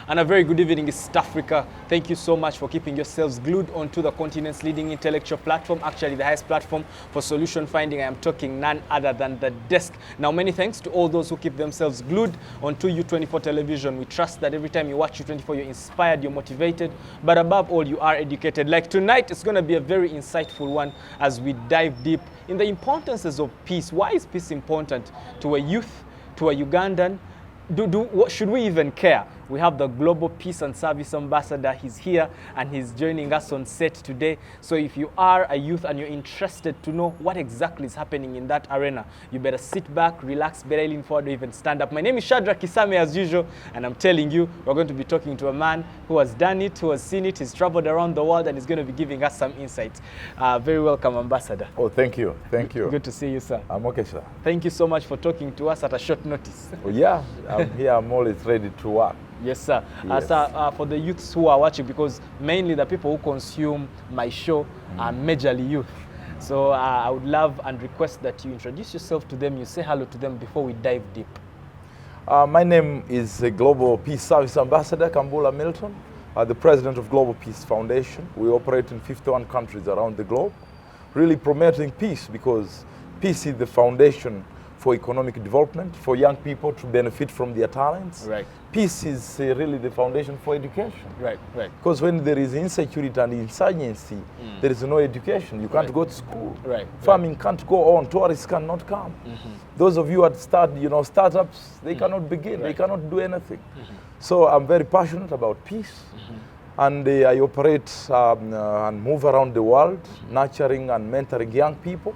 And a very good evening, East Africa. Thank you so much for keeping yourselves glued onto the continent's leading intellectual platform, actually the highest platform for solution finding. I am talking none other than The Desk. Now, many thanks to all those who keep themselves glued onto U24 television. We trust that every time you watch U24, you're inspired, you're motivated, but above all, you are educated. Like tonight, it's going to be a very insightful one as we dive deep in the importances of peace. Why is peace important to a youth, to a Ugandan? What should we even care? We have the Global Peace and Service Ambassador. He's here and he's joining us on set today. So if you are a youth and you're interested to know what exactly is happening in that arena, you better sit back, relax, better lean forward, or even stand up. My name is Shadrach Kisame as usual, and I'm telling you, we're going to be talking to a man who has done it, who has seen it, he's traveled around the world, and he's going to be giving us some insights. Very welcome, Ambassador. Oh, thank you. Thank you. Good to see you, sir. I'm okay, sir. Thank you so much for talking to us at a short notice. Oh, yeah, I'm here. I'm always ready to work. Yes, sir. Yes. For the youths who are watching, because mainly the people who consume my show are majorly youth. So I would love and request that you introduce yourself to them, you say hello to them before we dive deep. My name is Global Peace Service Ambassador Kambula Milton, the President of Global Peace Foundation. We operate in 51 countries around the globe, really promoting peace, because peace is the foundation for economic development, for young people to benefit from their talents. Right. Peace is really the foundation for education. Right, right. Because when there is insecurity and insurgency, there is no education. You can't go to school. Right. Farming can't go on. Tourists cannot come. Those of you at startups, they cannot begin. They cannot do anything. So I'm very passionate about peace. And I operate and move around the world, nurturing and mentoring young people,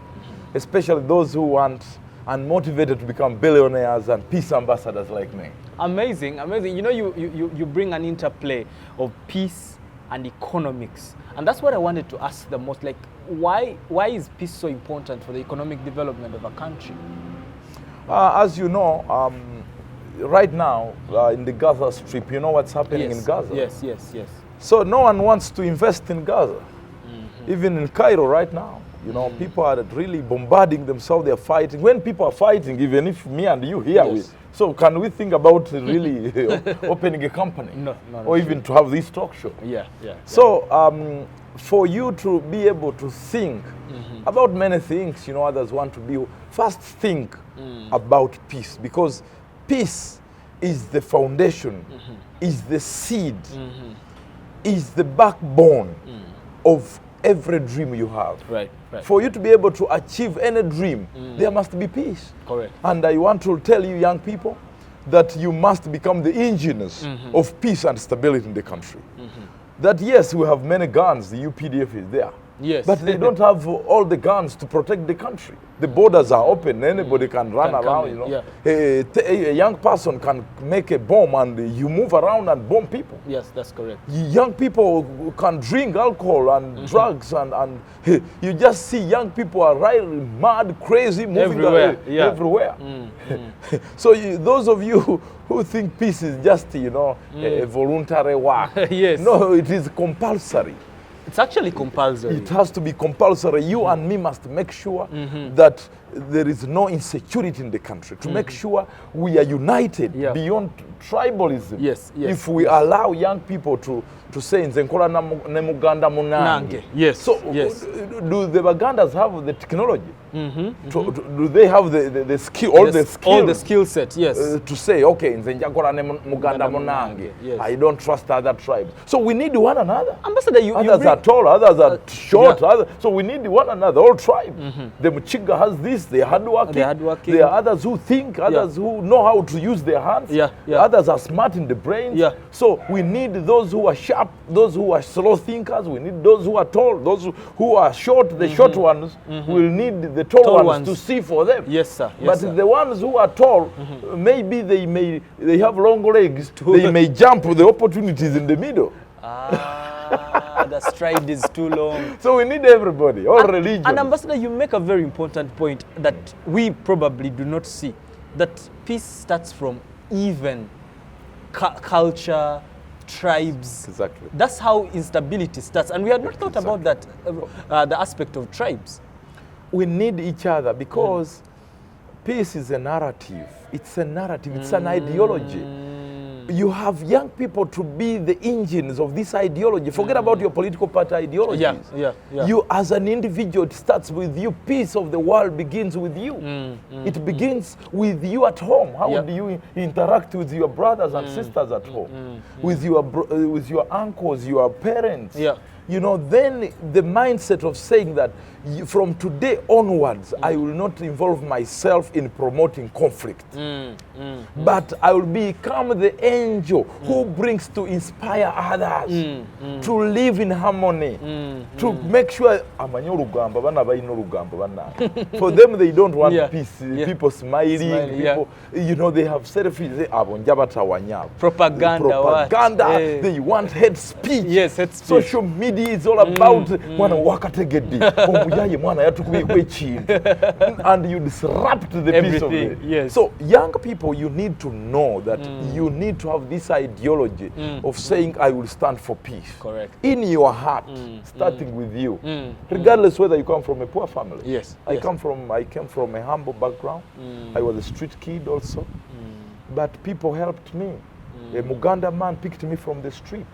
especially those who want and motivated to become billionaires and peace ambassadors like me. Amazing, amazing. You know, you bring an interplay of peace and economics. And that's what I wanted to ask the most. Like, why is peace so important for the economic development of a country? As you know, right now in the Gaza Strip, you know what's happening in Gaza? Yes. So no one wants to invest in Gaza. Even in Cairo right now. You know, people are really bombarding themselves, they're fighting. When people are fighting, even if me and you here, so can we think about really opening a company? No, or even to have this talk show? Yeah. So for you to be able to think about many things, you know, others want to be, first think about peace, because peace is the foundation, is the seed, is the backbone of every dream you have. Right. For you to be able to achieve any dream, there must be peace. Correct. And I want to tell you, young people, that you must become the engineers of peace and stability in the country. That yes, we have many guns, the UPDF is there. Yes. But they don't have all the guns to protect the country. The borders are open, anybody can run around, you know. Yeah. A young person can make a bomb and you move around and bomb people. Yes, that's correct. Young people can drink alcohol and drugs and you just see young people are right mad, crazy, moving everywhere. So those of you who think peace is just, you know, a voluntary work. Yes. No, it is compulsory. It's actually compulsory. It has to be compulsory. You and me must make sure that there is no insecurity in the country, to make sure we are united beyond tribalism. Yes. If we allow young people to say, Nzenkola ne Muganda munange. Yes. So do the Bagandas have the technology? Do they have the skill, all the skill set, yes. To say, okay, Nzenkola ne Muganda munange. Yes. I don't trust other tribes. So we need one another. Ambassador, others are tall, others are short, so we need one another, all tribes. The Muchiga has this, they are hardworking. There are others who think, others who know how to use their hands. Others are smart in the brains. So we need those who are sharp, those who are slow thinkers. We need those who are tall, those who are short, the short ones. We'll need the tall ones to see for them. Yes, sir. But the ones who are tall, maybe they have long legs. They may jump with the opportunities in the middle. The stride is too long. So we need everybody, all religions. And Ambassador, you make a very important point that we probably do not see. That peace starts from even culture, tribes. Exactly. That's how instability starts. And we had not thought about that, the aspect of tribes. We need each other because peace is a narrative. It's a narrative. It's an ideology. you have young people to be the engines of this ideology. Forget about your political party ideologies. Yeah. You as an individual, it starts with you. Peace of the world begins with you. It begins with you at home. How do you interact with your brothers and sisters at home? With your uncles, your parents? You know, then the mindset of saying that from today onwards, I will not involve myself in promoting conflict, but I will become the angel who brings to inspire others to live in harmony, to make sure for them they don't want peace, people smiling, people, you know, they have selfies, propaganda, they want hate speech. Yes, hate speech. Social media is all about and you disrupt the peace of it. Yes. So young people, you need to know that you need to have this ideology of saying, I will stand for peace. Correct. In your heart, starting with you, regardless whether you come from a poor family. Yes. I came from a humble background. I was a street kid also, but people helped me. A Muganda man picked me from the street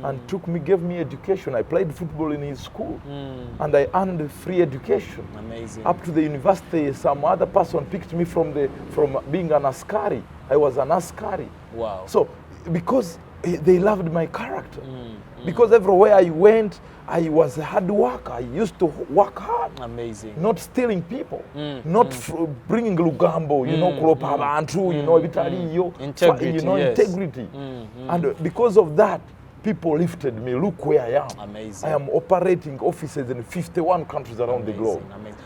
and gave me education. I played football in his school, and I earned free education. Amazing. Up to the university, some other person picked me from being an askari. I was an askari. Wow. So because they loved my character, because everywhere I went, I was a hard worker. I used to work hard. Amazing. Not stealing people, not bringing lugambo, you know, kulopa abantu, you know, integrity, you know, integrity. And because of that, people lifted me. Look where I am. Amazing. I am operating offices in 51 countries around the globe.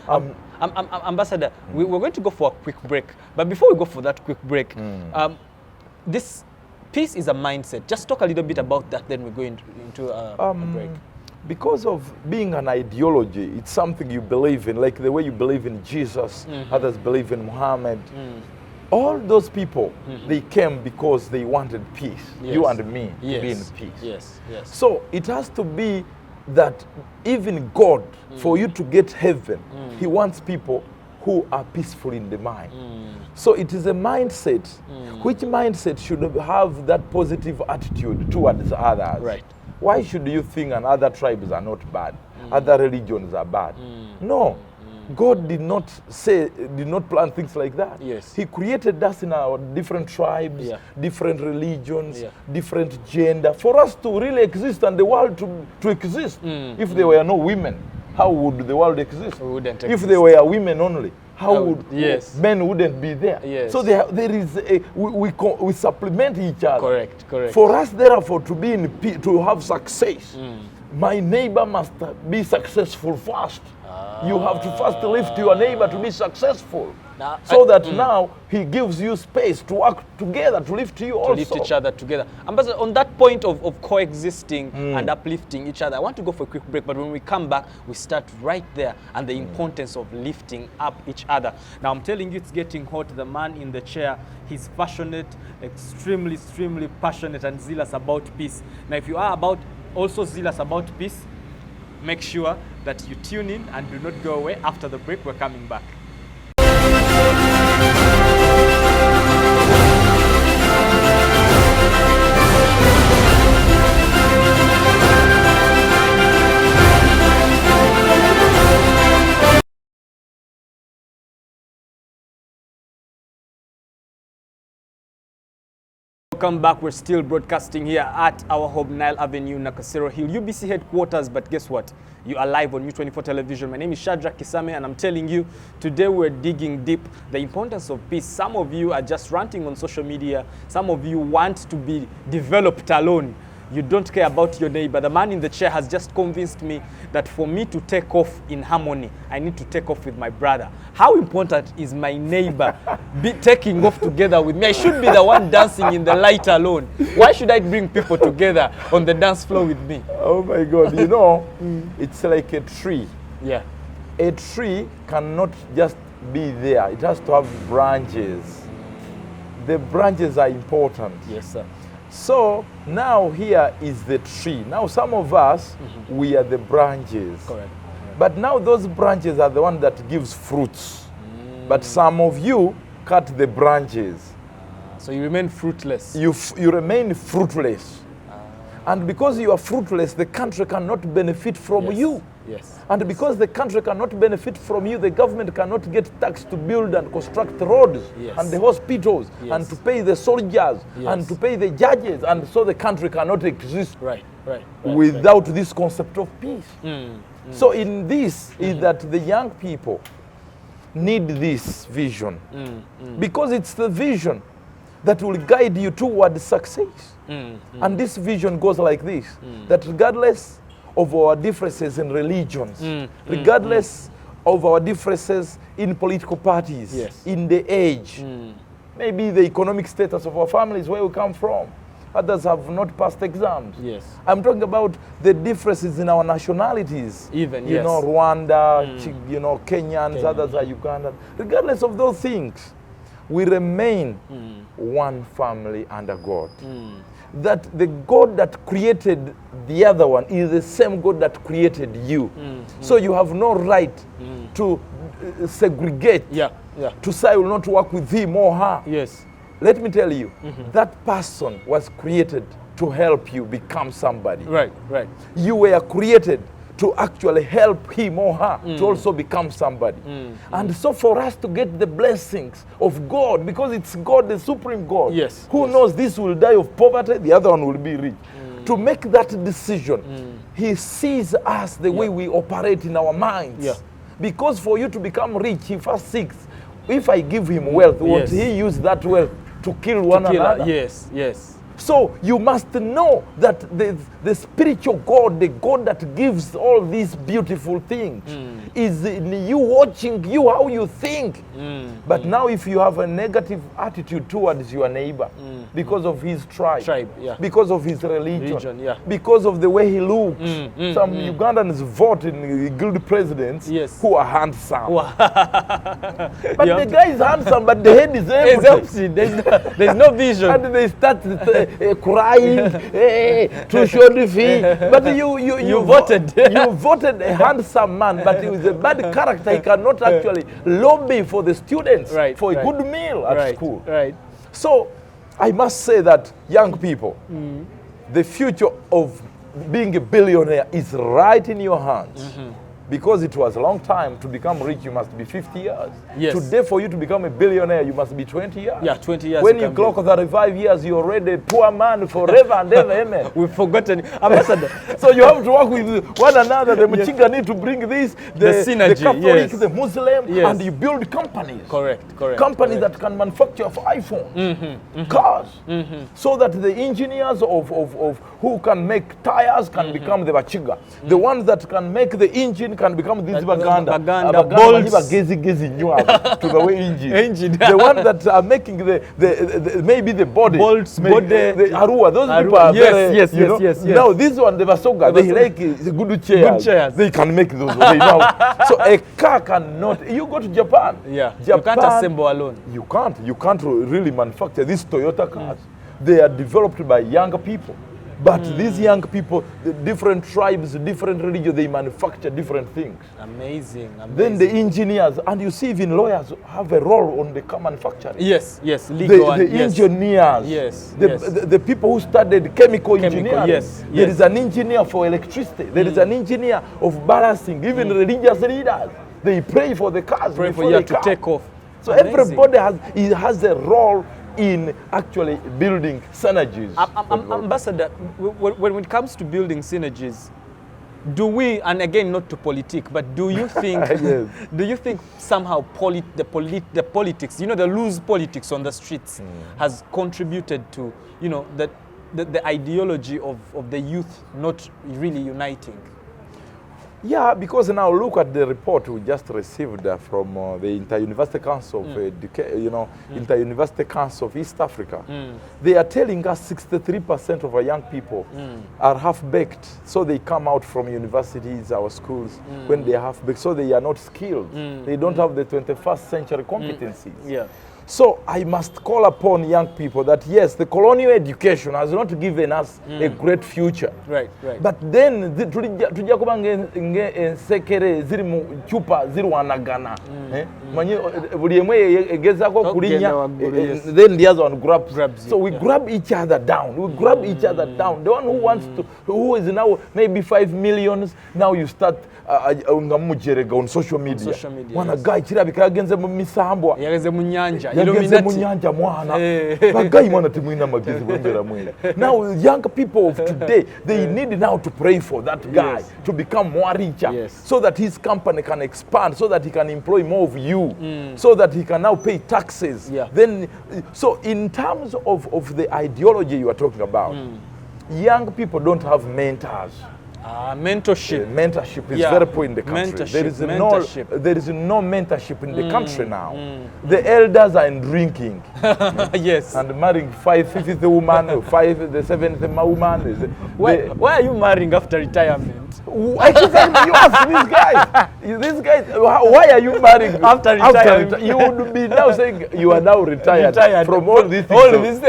Amazing. Ambassador, we're going to go for a quick break. But before we go for that quick break, this peace is a mindset. Just talk a little bit about that, then we're going into a break. Because of being an ideology, it's something you believe in, like the way you believe in Jesus, others believe in Muhammad. All those people, they came because they wanted peace. Yes. You and me to be in peace. Yes. So it has to be that even God, for you to get heaven, he wants people who are peaceful in the mind. So it is a mindset. Which mindset should have that positive attitude towards others? Right. Why should you think other tribes are not bad? Other religions are bad? No. God did not plan things like that. Yes. He created us in our different tribes, different religions, different gender, for us to really exist and the world to exist. If there were no women, how would the world exist? If there were women only, how would men wouldn't be there? Yes. So there is we supplement each other. Correct. For us, therefore, to have success, my neighbor must be successful first. You have to first lift your neighbor to be successful. So that now he gives you space to work together, to lift you also. To lift each other together. Ambassador, on that point of coexisting and uplifting each other, I want to go for a quick break, but when we come back, we start right there and the importance of lifting up each other. Now, I'm telling you, it's getting hot. The man in the chair, he's passionate, extremely passionate and zealous about peace. Now, if you are also zealous about peace, make sure that you tune in and do not go away. After the break, we're coming back. Welcome back. We're still broadcasting here at our home, Nile Avenue, Nakasero Hill, UBC headquarters. But guess what? You are live on U24 television. My name is Shadrach Kisame, and I'm telling you, today we're digging deep the importance of peace. Some of you are just ranting on social media. Some of you want to be developed alone. You don't care about your neighbor. The man in the chair has just convinced me that for me to take off in harmony, I need to take off with my brother. How important is my neighbor taking off together with me? I should be the one dancing in the light alone. Why should I bring people together on the dance floor with me? Oh my God, you know, it's like a tree. Yeah. A tree cannot just be there. It has to have branches. The branches are important. Yes, sir. So now here is the tree. Now some of us, we are the branches. Correct. But now those branches are the one that gives fruits. But some of you cut the branches. So you remain fruitless. You remain fruitless. And because you are fruitless, the country cannot benefit from Yes. you. Yes. And because the country cannot benefit from you, the government cannot get tax to build and construct roads Yes. and the hospitals Yes. and to pay the soldiers and Yes. to pay the judges. And so the country cannot exist Right. without this concept of peace. So in this is that the young people need this vision because it's the vision that will guide you toward success. And this vision goes like this, that regardless of our differences in religions, regardless of our differences in political parties, Yes. in the age, maybe the economic status of our families, where we come from. Others have not passed exams. Yes. I'm talking about the differences in our nationalities. Even, you yes. know, Rwanda, Kenyans, Kenya. others are Ugandan. Regardless of those things, we remain one family under God. That the God that created the other one is the same God that created you. So you have no right to segregate, to say I will not work with him or her. Yes. Let me tell you, that person was created to help you become somebody. Right. You were created to actually help him or her to also become somebody. And so for us to get the blessings of God, because it's God, the supreme God, Yes, who yes. knows this will die of poverty, the other one will be rich. To make that decision, he sees us the way we operate in our minds. Yeah. Because for you to become rich, he first seeks, if I give him wealth, won't Yes. he use that wealth to kill one another? Yes. So you must know that the spiritual God, the God that gives all these beautiful things, is in you, watching you, how you think. But now if you have a negative attitude towards your neighbor because of his tribe, because of his religion, because of the way he looks, some Ugandans vote in guild presidents who are handsome. But the guy is handsome, but the head is empty. There's no vision. And they start crying, too short fee. But you voted. You voted a handsome man, but he was a bad character. He cannot actually lobby for the students for a good meal at school. So I must say that young people, the future of being a billionaire is right in your hands. Because it was a long time to become rich, you must be 50 years. Yes. Today, for you to become a billionaire, you must be 20 years. Yeah, 20 years. When you clock 35 years, you're already a poor man forever and ever. Amen. We've forgotten. Ambassador. So you have to work with one another. The Mchinga need to bring this, the synergy, the Catholic, the Muslim, and you build companies. Correct. Companies that can manufacture iPhones, cars, so that the engineers of who can make tires can become the Bachiga. The ones that can make the engine can become this Baganda bolts. To the way engine. The ones that are making the maybe the body. Bolts, the Arua. Those people are very, yes. Now this one, the Basoga, they like good chairs. They can make those. They know. So a car cannot. You go to Japan. Yeah. Japan, you can't assemble alone. You can't really manufacture these Toyota cars. They are developed by younger people. But these young people, the different tribes, different religions, they manufacture different things. Amazing. Then the engineers, and you see even lawyers have a role on the car manufacturing. Yes, legal the engineers, the people who studied chemical engineering. There is an engineer for electricity. There is an engineer of balancing. Even religious leaders, they pray for the cars. Pray for you to take off. So everybody has a role in actually building synergies. Ambassador, when it comes to building synergies, do we, and again not to politic, but do you think do you think somehow the politics, the loose politics on the streets has contributed to, the ideology of the youth not really uniting? Yeah, because now look at the report we just received from the Inter-University Council of Inter-University Council of East Africa. They are telling us 63% of our young people are half-baked, so they come out from universities, our schools, when they are half-baked, so they are not skilled. They don't have the 21st century competencies. So I must call upon young people that yes, the colonial education has not given us a great future. Right, right. But then tujja kuba ensekere ziri mu chupa zirwanagana. Manyi buli emu egezaako kulinya, then the other one grabs. So we grab each other down. We grab each other down. The one who wants to, who is now maybe 5 million, now you start on social media. Wana guy kirabika yagenze mu misambwa. Yageze mu nyanja. Yageze mu nyanja mwana. Bagayi mwana timwina magezi bwembera mwina. Now young people of today, they need now to pray for that guy to become more richer, so that his company can expand, so that he can employ more of you, so that he can now pay taxes. Then, so in terms of the ideology you are talking about, young people don't have mentors. Mentorship. Mentorship is very poor in the country. There is no mentorship in the country now. The elders are in drinking. Yes. And marrying 550th woman, the 7th woman. Why are you marrying after retirement? I said, you ask these guys. These guys, why are you marrying after retirement? You would be now saying you are now retired from all these things. All this.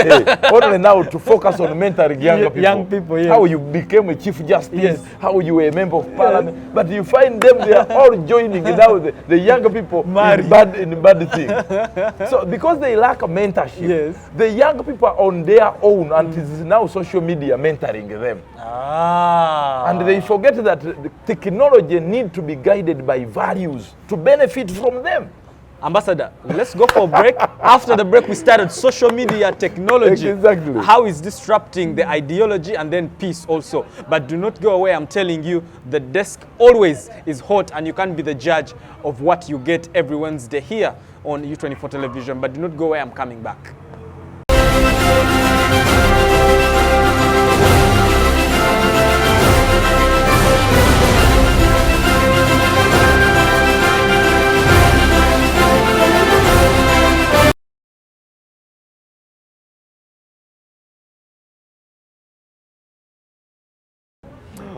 Only now to focus on mentoring young people. Yes. How you became a chief justice, how you were a member of parliament. But you find them, they are all joining now the younger people in bad things. So because they lack a mentorship, the young people are on their own, and it is now social media mentoring them. And they forget that the technology need to be guided by values to benefit from them. Ambassador, let's go for a break. After the break, we started social media technology. Exactly. How is disrupting the ideology and then peace also. But do not go away. I'm telling you, the desk always is hot, and you can't be the judge of what you get every Wednesday here on U24 television. But do not go away. I'm coming back.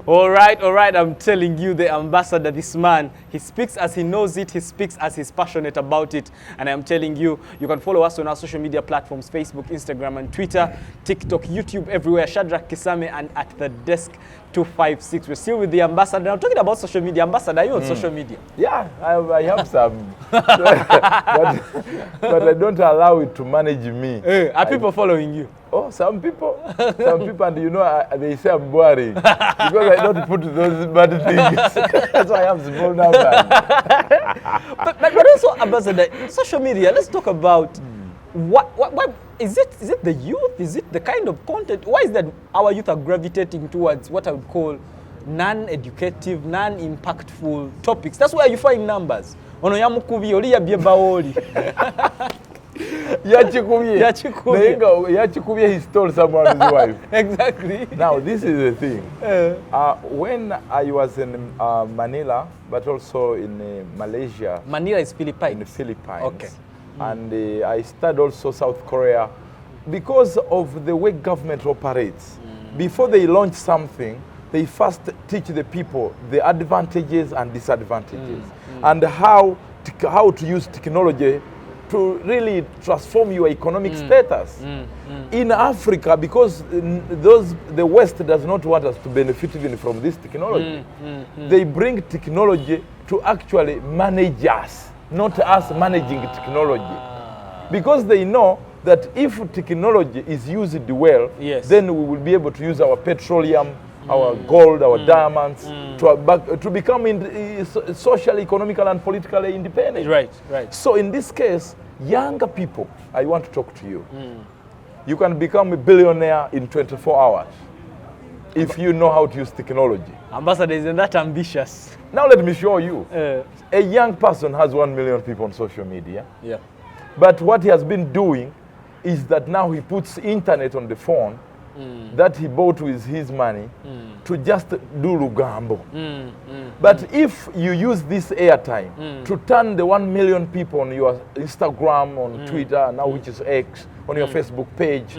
All right, I'm telling you, the ambassador, this man, he speaks as he knows it, he speaks as he's passionate about it, and I'm telling you, you can follow us on our social media platforms, Facebook, Instagram, and Twitter, TikTok, YouTube, everywhere, Shadrach Kisame, and at the desk 256. We're still with the ambassador. Now, talking about social media, ambassador, are you on social media? Yeah, I have some, but I don't allow it to manage me. Are people following you? Oh, some people, and you know, they say I'm boring because I don't put those bad things. That's why I have small numbers. but also, ambassador, social media. Let's talk about what is it? Is it the youth? Is it the kind of content? Why is that our youth are gravitating towards what I would call non-educative, non-impactful topics? That's where you find numbers. Ono yamukubi oli yabye baoli. Yachikubye he stole someone's wife. Exactly. Now this is the thing. When I was in Manila, but also in Malaysia. Manila is Philippines. In the Philippines. Okay. And I studied also South Korea because of the way government operates. Before they launch something, they first teach the people the advantages and disadvantages and how to use technology to really transform your economic status. In Africa, because the West does not want us to benefit even from this technology, they bring technology to actually manage us, not us managing technology. Because they know that if technology is used well, then we will be able to use our petroleum, our gold, our diamonds, to become socially, economically, and politically independent. Right. So in this case, younger people, I want to talk to you. You can become a billionaire in 24 hours if you know how to use technology. Ambassador, isn't that ambitious? Now let me show you. A young person has 1 million people on social media. Yeah. But what he has been doing is that now he puts internet on the phone that he bought with his money to just do Lugambo. But if you use this airtime to turn the 1 million people on your Instagram, on Twitter, now which is X, on your Facebook page,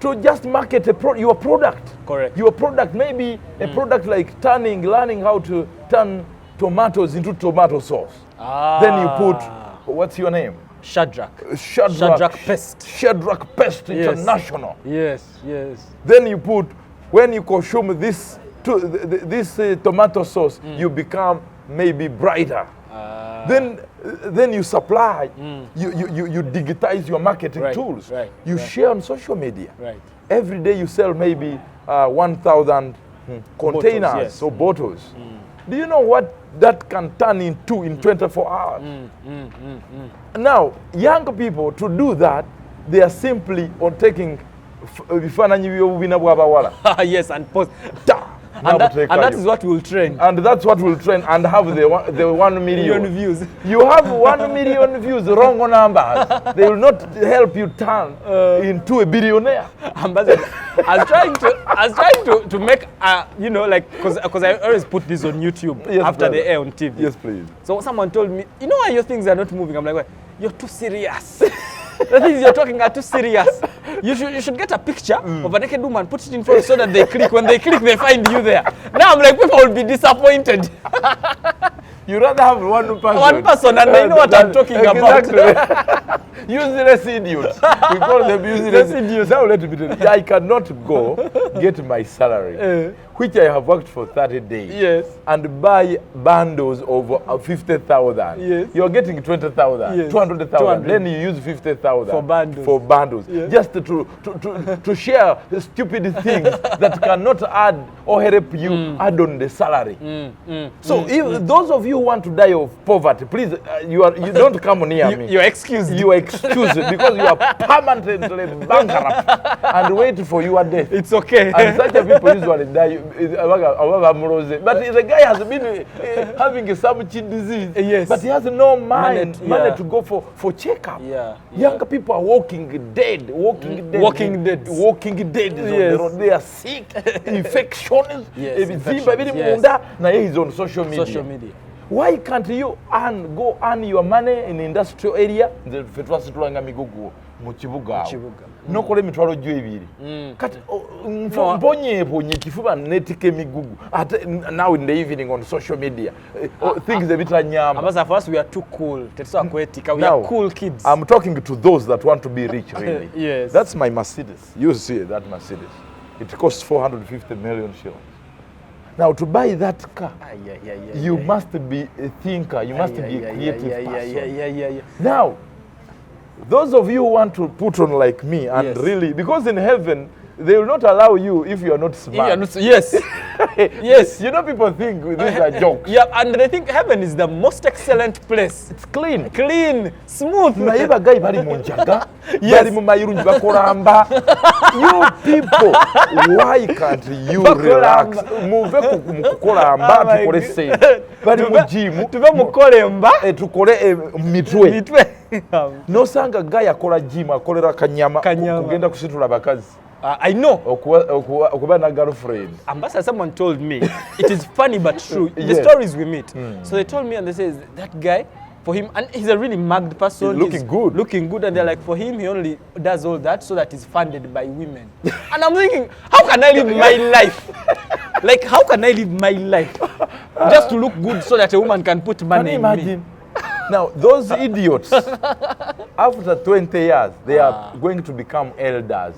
to just market your product. Correct. Your product, maybe a product like learning how to turn tomatoes into tomato sauce. Then you put, what's your name? Shadrach Pest. Shadrach Pest International. Yes, yes. Then you put, when you consume this tomato sauce, you become maybe brighter. Then you supply, you digitize your marketing tools. You share on social media. Every day you sell maybe 1,000 containers or bottles. Do you know what that can turn into in 24 hours? Now, young people, to do that, they are simply on taking yes, and post. And that is what will trend. And that's what will trend and have the 1 million views. You have 1 million views, wrong numbers. They will not help you turn into a billionaire. I was trying to make, you know, like, because I always put this on YouTube after they air on TV. Yes, please. So someone told me, you know why your things are not moving? I'm like, well, you're too serious. The things you're talking are too serious. You should get a picture of a naked woman, put it in front so that they click. When they click, they find you there. Now I'm like, people will be disappointed. You rather have one person. One person, and they know what I'm talking about. Useless idiots. We call them useless idiots. Now let me tell you, I cannot go get my salary, which I have worked for 30 days, and buy bundles of 50,000. Yes. You're getting 20,000, 200,000. Then you use 50,000 for bundles, just to share stupid things that cannot add or help you add on the salary. So if those of you who want to die of poverty, please, you don't come near me. You're excused. You are excused because you are permanently bankrupt and wait for your death. It's okay. And such a people usually die. But the guy has been having some chin disease, but he has no money to go for checkup. Young people are walking dead. Walking dead. They are sick, infections. Now he is on social media. Why can't you go earn your money in the industrial area? Nokole mitwalo jwe ebiri kati mbonye kifuba netike migugu now in the evening on social media things a bit nyama. But for us we are too cool. We are cool kids. I'm talking to those that want to be rich really. Yes. That's my Mercedes. You see that Mercedes. It costs 450 million shillings. Now, to buy that car, you must be a thinker. You must be a creative person. Now, those of you who want to put on like me and really, because in heaven, they will not allow you if you are not smart. Yes. Yes. You know, people think these are jokes. Yeah, and they think heaven is the most excellent place. It's clean. Clean, smooth. Naiba guy bari munjaga. Bari mumayirunji bakoramba. You people, why can't you relax? Move kukoramba tukore same. Bari mujimu. Tuve mukoremba. Tukore mitwe. No sanga guy akora gym akolera kanyama. Kugenda kusitula bakazi. I know. Okuba girlfriend. Ambassador, someone told me, it is funny but true. The stories we meet. So they told me and they say, that guy, for him, and he's a really mugged person. He's looking good. And they're like, for him, he only does all that so that he's funded by women. And I'm thinking, how can I live my life? Like, how can I live my life? Just to look good so that a woman can put money in me. Now, those idiots, after 20 years, they are going to become elders.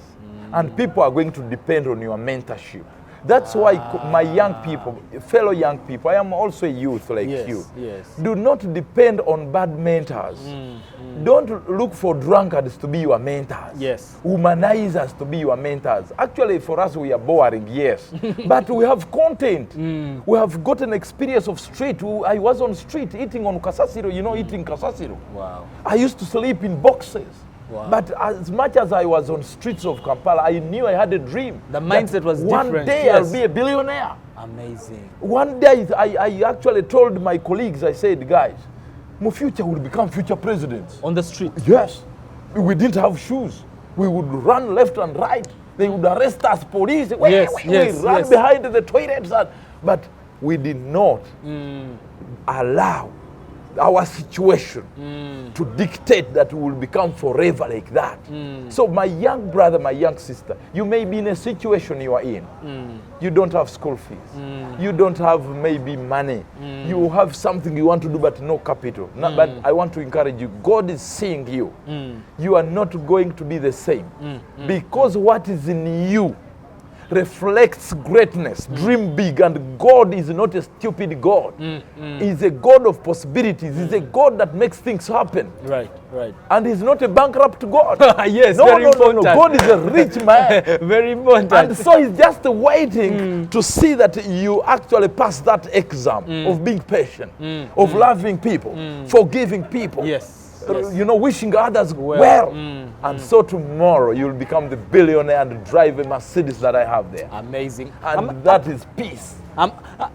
And people are going to depend on your mentorship. That's why my young people, fellow young people, I am also a youth like you. Do not depend on bad mentors. Don't look for drunkards to be your mentors. Womanizers to be your mentors. Actually, for us, we are boring, yes. But we have content. We have got an experience of street. I was on street eating on kasasiro, you know, eating kasasiro. Wow. I used to sleep in boxes. Wow. But as much as I was on streets of Kampala, I knew I had a dream. The mindset was different. One day I'll be a billionaire. Amazing. One day I actually told my colleagues, I said, guys, my future will become future presidents. On the street? Yes. We didn't have shoes. We would run left and right. They would arrest us, police. We run behind the toilets. But we did not allow our situation to dictate that we will become forever like that. So my young brother, my young sister, you may be in a situation you are in. You don't have school fees. You don't have maybe money. You have something you want to do but no capital. But I want to encourage you, God is seeing you. You are not going to be the same. Because what is in you reflects greatness. Dream big, and God is not a stupid God. He's a God of possibilities. He's a God that makes things happen. Right. And he's not a bankrupt God. Yes, no, very important. God is a rich man. Very important. And so he's just waiting to see that you actually pass that exam of being patient, of loving people, forgiving people. Yes. You know, wishing others well. And so tomorrow you'll become the billionaire and drive a Mercedes that I have there. Amazing. And that is peace.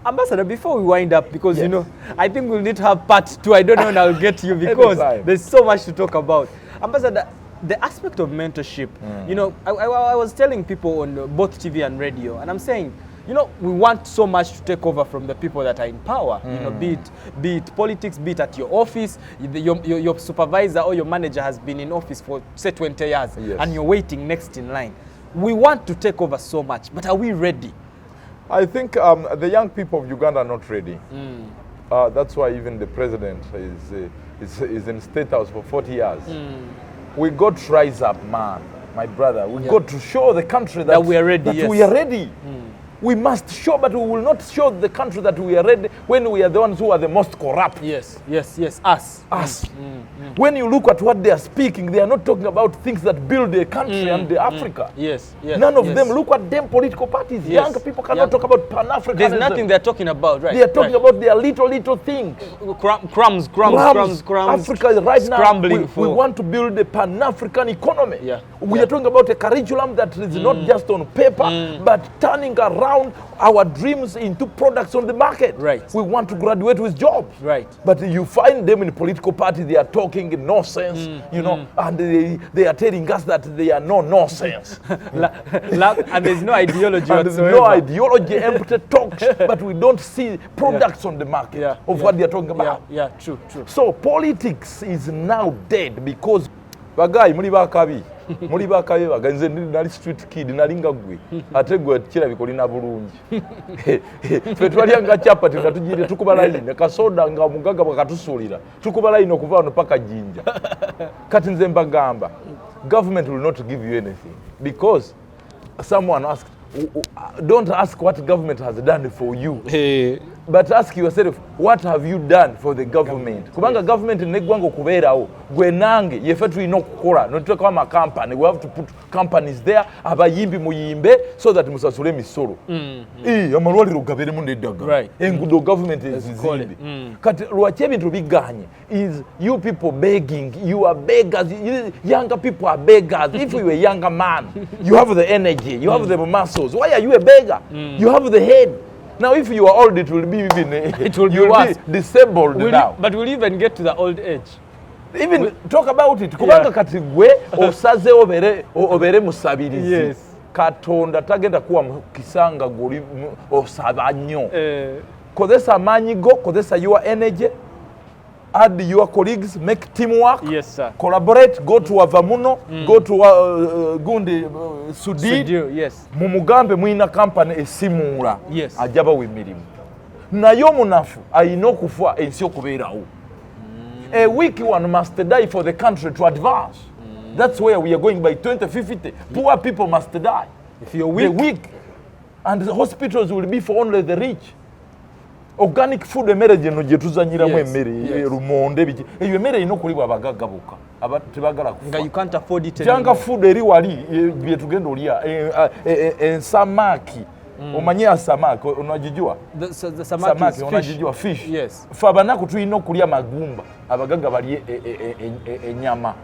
Ambassador, before we wind up, because you know, I think we'll need to have part 2. I don't know when I'll get to you because there's so much to talk about. Ambassador, the aspect of mentorship, you know, I was telling people on both TV and radio, and I'm saying, you know, we want so much to take over from the people that are in power. You know, be it politics, be it at your office, your supervisor or your manager has been in office for say 20 years, and you're waiting next in line. We want to take over so much, but are we ready? I think the young people of Uganda are not ready. That's why even the president is in State House for 40 years. We got to rise up, man, my brother. We got to show the country that we are ready. We are ready. We must show, but we will not show the country that we are ready when we are the ones who are the most corrupt. Yes, us. When you look at what they are speaking, they are not talking about things that build the country and the Africa. None of them. Look at them political parties. Young people cannot talk about Pan-Africanism. There's nothing they're talking about, right? They are talking about their little things. Crumbs. Africa right scrambling now, we want to build a Pan-African economy. We are talking about a curriculum that is not just on paper, but turning around our dreams into products on the market. We want to graduate with jobs. But you find them in political parties, they are talking nonsense, you know, and they are telling us that they are no nonsense. And there's no ideology and there's no ideology, empty talks, but we don't see products on the market of what they are talking about. True. So politics is now dead because bagay muri bakabi. Muri bakabe baganze nali street kid nalinga gwe ate gwe kira bikolina bulungi fe twali anga chapati natujire tukubala ine kasoda nga mugaga bakatusulira tukubala ine okuva no paka jinja kati nze mbagamba government will not give you anything because someone asked don't ask what government has done for you, but ask yourself, what have you done for the government? Kubanga government negwango kubeerawo gwe nange yefe tulina okukola notuteekawo amakampani. We have to put companies there, abayimbi muyimbe so that musasule emisolo. Amalwaliro gabeeremu n'eddagala, enguudo government ezizimbe. Kati lwaki ebintu biganye is you people begging. You are beggars. Younger people are beggars. If you are a younger man, you have the energy, you have the muscles. Why are you a beggar? You have the head. Now, if you are old, it will be even it will be worse. Disabled now. But we'll even get to the old age. Even talk about it. Kubanga kati gwe osaze obere musabirizi. Yes. Katonda tagenda kuwa kisanga goli osaba nnyo. Kozesa amaanyi go, kozesa your energy. Add your colleagues, make teamwork. Yes, sir. Collaborate. Go to Avamuno. Go to Gundi Sudi. Yes. Mumugambe mwina company esimula. Yes. Ajaba wemirimu. Nayo munafu ayina okufa ensi okubeerawo. A weak one must die for the country to advance. That's where we are going by 2050. Poor people must die. If you're weak. The weak. And the hospitals will be for only the rich. Organic food emere gye tuzanyiramu emmere lumonde biki eyo emmere ino kulibwa abagagga bokka tebagala kufa. You can't afford it. Janga food eri wali bye tugenda olya ensamaki omanyi asamaki onagijua the samaki onagijua fish. Yes. Fa banaku tulina okulya magumba abagagga bali enyama.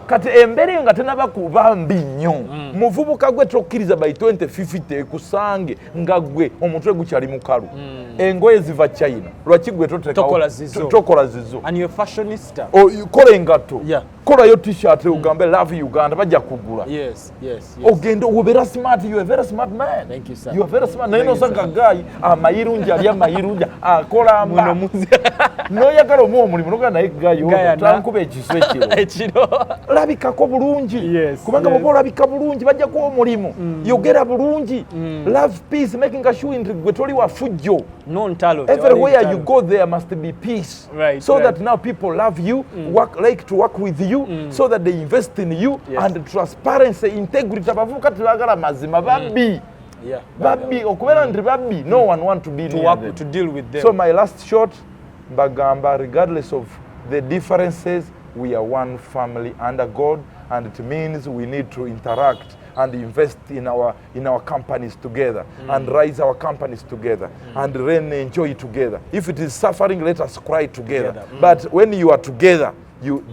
kati embere nga tenaba kuba mbi nnyo muvubuka gwe tokkiriza by 2050 ekusange nga gwe omutwe gukyali mukalu engoye ziva China lwaki gwe tokola zizo and you're a fashionista kola engatto kolayo t-shirt ugambe love Uganda bajja kugula ogenda obera smart, you are a very smart man. Thank you, sir. You are very smart. Naye nosanga guy amayirunja ali amayirunja akola muno muzi noyagala omuwa omulimu noga naye guy tankuba ekiso ekiro labikako bulungi kubanga bwoba olabika bulungi bajja kuwa omulimu yogera bulungi love peace making sure nti gwe toli wafujjo everywhere you go there must be peace so that now people love you like to work with you so that they invest in you and transparency integrity abavubuka tebagala mazima babbi okubeera nti babbi no one want to be to deal with them. So my last shot mbagamba regardless of the differences we are one family under God, and it means we need to interact and invest in our companies together and raise our companies together and then enjoy together. If it is suffering, let us cry together. But when you are together,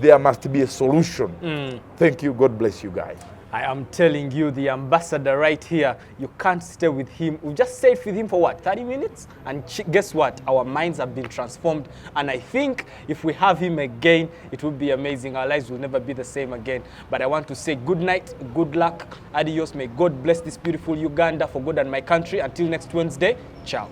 there must be a solution. Thank you. God bless you guys. I am telling you, the ambassador right here, you can't stay with him. We just stayed with him for what, 30 minutes? And guess what? Our minds have been transformed. And I think if we have him again, it will be amazing. Our lives will never be the same again. But I want to say good night, good luck, adios. May God bless this beautiful Uganda for God and my country. Until next Wednesday, ciao.